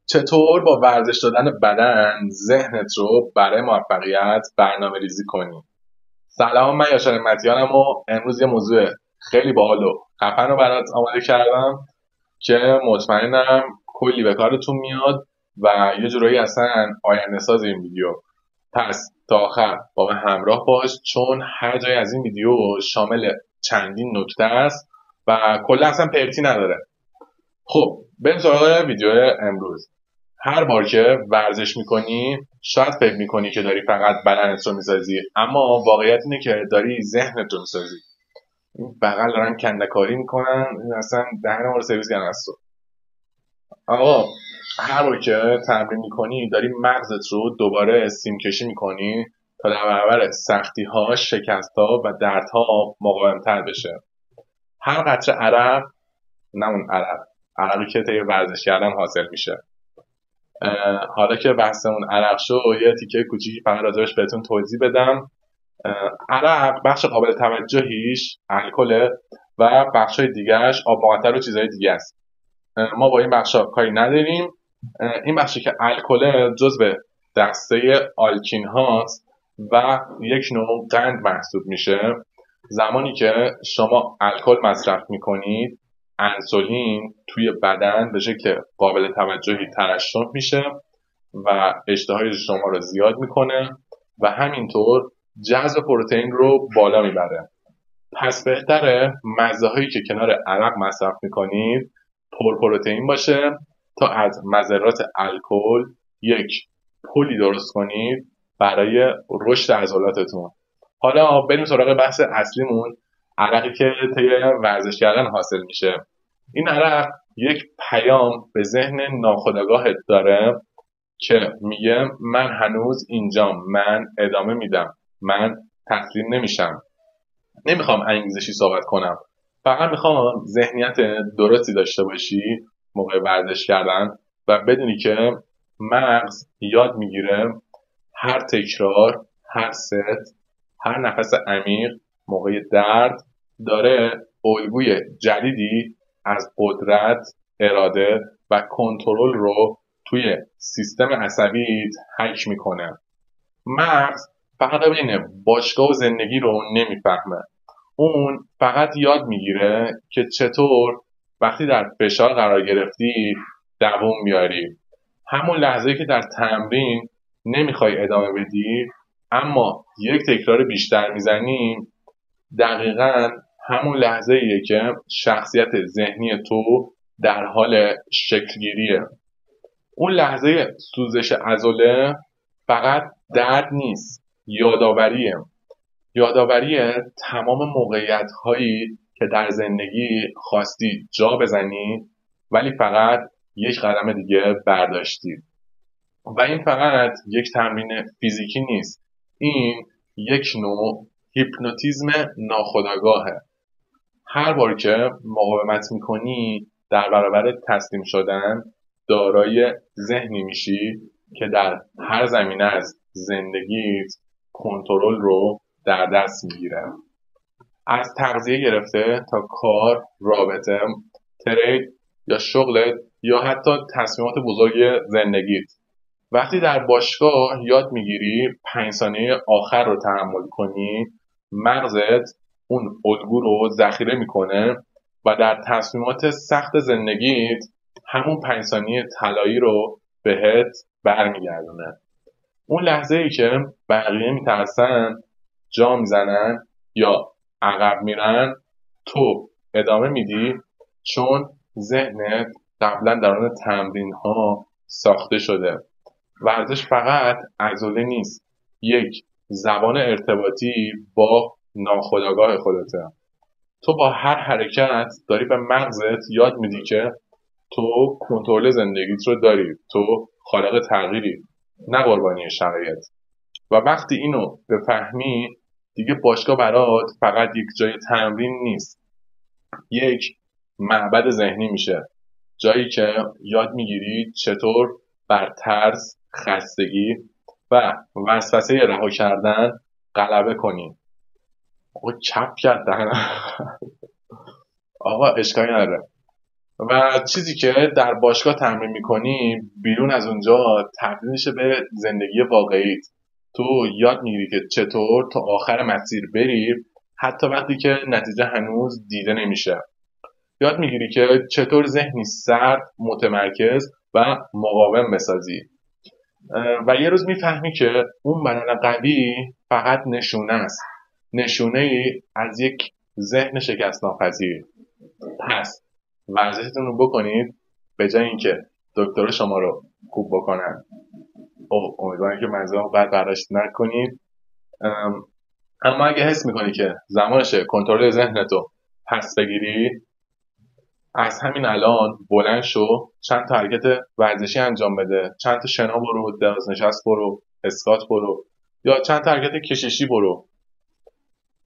چطور با ورزش دادن بدن ذهنت رو برای موفقیت برنامه ریزی کنی؟ سلام، من یاشار متیانم و امروز یه موضوع خیلی باحال و خفن رو برات آماده کردم که مطمئنم کلی به کارتون میاد و یه جورایی اصلا آینده ساز این ویدیو. پس تا آخر با من همراه باش، چون هر جای از این ویدیو شامل چندین نکته است و کلا اصلا پرتی نداره. خب بریم سراغ ویدیو امروز. هر بار که ورزش میکنی شاید فکر میکنی که داری فقط بدنت رو میسازی، اما واقعیت اینه که داری ذهنت رو میسازی. این بغل دارن کندکاری میکنن، این اصلا دهن ما رو سرویس کردن از تو. آقا، هر بار که تمرین میکنی داری مغزت رو دوباره سیم کشی میکنی تا در برابر سختی ها، شکست ها و دردها مقاومتر بشه. هر قطره عرق، نه اون عرقی که طی ورزش کردن حاصل میشه. حالا که بحثمون عرق شد، یه تیکه کوچیکی فقط راجبش بهتون توضیح بدم. عرق بخش قابل توجهیش الکل و بخشای دیگهش آب معطر و چیزهای دیگه است. ما با این بخشا کاری نداریم. این بخشی که الکل جزء دسته آلکین هاست و یک نوع قند محسوب میشه. زمانی که شما الکل مصرف میکنید، انسولین توی بدن به شکل قابل توجهی ترشح میشه و اشتهای شما رو زیاد میکنه و همینطور جذب پروتئین رو بالا میبره. پس بهتره مزه هایی که کنار عرق مصرف میکنید پروتئین باشه تا از مضرات الکل یک پلی درست کنید برای رشد عضلاتتون. حالا بریم سراغ بحث اصلیمون، عرقی که طی ورزش کردن حاصل میشه. این عرق یک پیام به ذهن ناخودآگاهت داره که میگه من هنوز اینجام، من ادامه میدم، من تسلیم نمیشم. نمیخوام انگیزشی صحبت کنم، فقط میخوام ذهنیت درستی داشته باشی موقع ورزش کردن و بدونی که مغز یاد میگیره هر تکرار، هر ست، هر نفس عمیق موقع درد داره الگوی جدیدی از قدرت، اراده و کنترل رو توی سیستم عصبیت حک میکنه. مغز فقط بین باشگاه و زندگی رو نمیفهمه، اون فقط یاد میگیره که چطور وقتی در فشار قرار گرفتی دووم بیاری. همون لحظه که در تمرین نمیخوای ادامه بدی اما یک تکرار بیشتر میزنی، دقیقا همون لحظه ایه که شخصیت ذهنی تو در حال شکلگیریه. اون لحظه سوزش عضله فقط درد نیست، یادآوری تمام موقعیت هایی که در زندگی خواستی جا بزنی ولی فقط یک قدم دیگه برداشتی. و این فقط یک تمرین فیزیکی نیست، این یک نوع هیپنوتیزم ناخودآگاهه. هر بار که مقاومت میکنی در برابر تسلیم شدن دارای ذهنی میشی که در هر زمینه از زندگیت کنترل رو در دست میگیره، از تغذیه گرفته تا کار، رابطه، ترید یا شغلت یا حتی تصمیمات بزرگ زندگیت. وقتی در باشگاه یاد میگیری 5 ثانیه آخر رو تحمل کنی، مغزت اون الگو رو ذخیره میکنه و در تصمیمات سخت زندگیت همون 5 ثانیه طلایی رو بهت برمیگردونه. اون لحظه ای که بقیه میترسن، جا میزنن یا عقب میرن، تو ادامه میدی چون ذهنت قبلا در اون تمرین ها ساخته شده. ورزش فقط عضله نیست، یک زبان ارتباطی با ناخودآگاه خودته. تو با هر حرکت داری به مغزت یاد میدی که تو کنترل زندگیت رو داری، تو خالق تغییری، نه قربانی شرایط. و وقتی اینو بفهمی دیگه باشگاه برات فقط یک جای تمرین نیست، یک معبد ذهنی میشه، جایی که یاد میگیری چطور بر ترس، خستگی و وسوسه رها کردن غلبه کنی. آقا چپ کرد دهنم. آقا اشکالی نداره. و چیزی که در باشگاه تمرین میکنی بیرون از اونجا تبدیل میشه به زندگی واقعی. تو یاد میگیری که چطور تا آخر مسیر بری حتی وقتی که نتیجه هنوز دیده نمیشه. یاد میگیری که چطور ذهنی سرد، متمرکز و مقاوم بسازی. و یه روز میفهمی که اون بدن قوی فقط نشونه است، نشونه ای از یک ذهن شکست ناپذیر. پس ورزشتون رو بکنید به جای اینکه دکتر شما رو خوب بکنن. امیدوارم که منظورم بعد برداشت نکنید. اما اگه حس میکنی که زمانشه کنترل ذهنتو پس بگیری، از همین الان بلند شو، چند تا حرکت ورزشی انجام بده، چند تا شنا برو، دراز نشست برو، اسکات برو، یا چند تا حرکت کششی برو.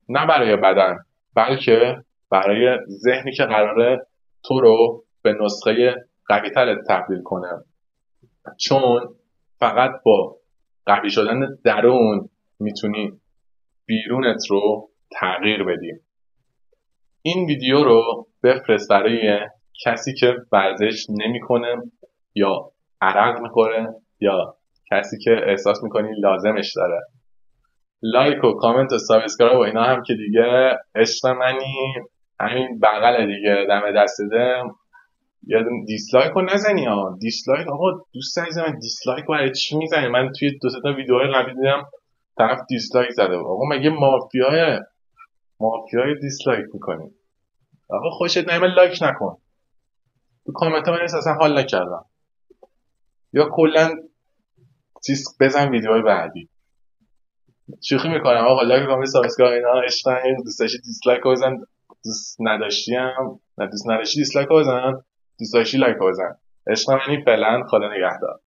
نه برای بدن، بلکه برای ذهنی که قراره تو رو به نسخه قوی ترت تبدیل کنه. چون فقط با قوی شدن درون میتونی بیرونت رو تغییر بدی. این ویدیو رو بفرست برای کسی که ورزش نمیکنه یا عرق میخوره یا کسی که احساس میکنی لازمش داره. لایک و کامنت و سابسکرایب و اینا هم که دیگه عشق منی، همین بغل دیگه دم دست ده. یه دیسلایک رو نزنی ها. دیسلایک آقا دوست عزیز من، دیسلایک برای چی میزنی؟ من توی دو تا ویدیوهای قبلی دیدم طرف دیسلایک زده. آقا مگه مافیای دیسلایک میکنی؟ آقا خوشت نمیاد لایک نکن. تو کامنت من اصلا حال نکردم. یا کلا چیز بزن ویدیوهای بعدی. شوخی میکنم آقا. لایک کامنت سابسکرایب اینا عشق من. دوست داشتی دیسلایک رو بزن، دوست نداشتی هم نه، دوست نداشتی دیسلایک رو بزن، دوست داشتی لایک رو بزن. عشق منی. فعلا خدا نگهدار.